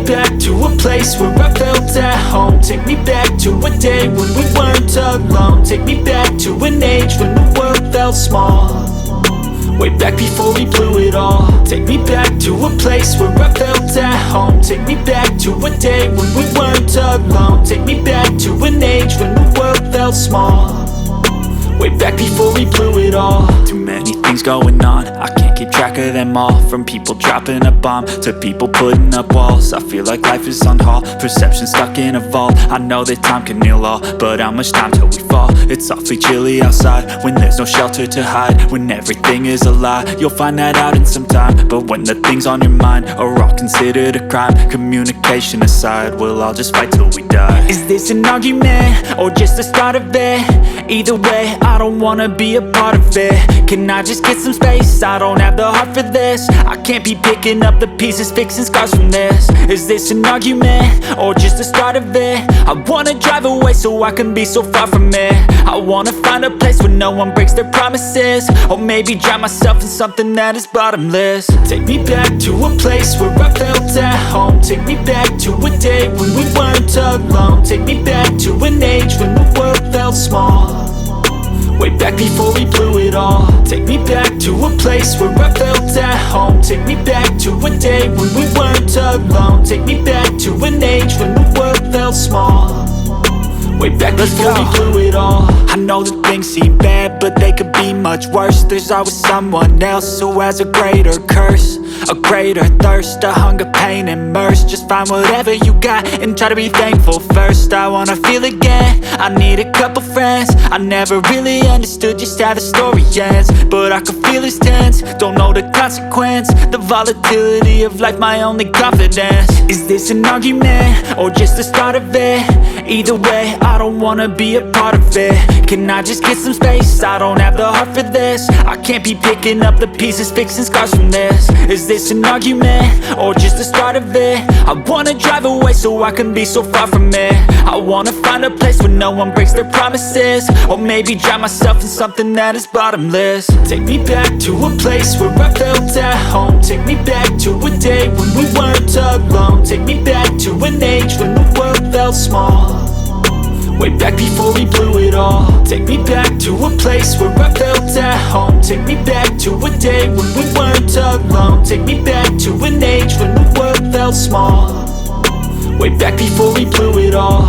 back to a place where I felt at home. Take me back to a day when we weren't alone. Take me back to an age when the world felt small, way back before we blew it all. Take me back to a place where I felt at home. Take me back to a day when we weren't alone. Take me back to an age when the world felt small, way back before we blew it all. Too many things going on, I can't keep track of them all. From people dropping a bomb to people putting up walls. I feel like life is on hold, perception stuck in a vault. I know that time can heal all, but how much time till we fall? It's awfully chilly outside when there's no shelter to hide. When everything is a lie, you'll find that out in some time. But when the things on your mind are all considered a crime, communication aside, we'll all just fight till we die. Is this an argument or just the start of it? Either way, I don't wanna be a part of it. Can I just get some space? I don't have the heart for this. I can't be picking up the pieces, fixing scars from this. Is this an argument or just the start of it? I wanna drive away so I can be so far from it. I wanna find a place where no one breaks their promises, or maybe drown myself in something that is bottomless. Take me back to a place where I felt at home. Take me back to a day when we weren't alone. Take me back to an age when the world felt small, way back before we blew it all. Take me back to a place where I felt at home. Take me back to a day when we weren't alone. Take me back to an age when the world felt small, way back before we blew it all. I know that things seem bad, but they could be much worse. There's always someone else who has a greater curse, a greater thirst, a hunger, pain, and mercy. Just find whatever you got and try to be thankful first. I wanna feel again, I need a couple friends. I never really understood just how the story ends, but I can feel it's tense, don't know the consequence. The volatility of life, my only confidence. Is this an argument or just the start of it? Either way, I don't wanna be a part of it. Can I just get some space? I don't have the heart for this. I can't be picking up the pieces, fixing scars from this. Is this an argument or just the start of it? I wanna drive away so I can be so far from it. I wanna find a place where no one breaks their promises, or maybe drown myself in something that is bottomless. Take me back to a place where I felt at home. Take me back to a day when we weren't alone. Take me back to an age when the world felt small, way back before we blew it all. Take me back to a place where I felt at home. Take me back to a day when we weren't alone. Take me back to an age when the world felt small, way back before we blew it all.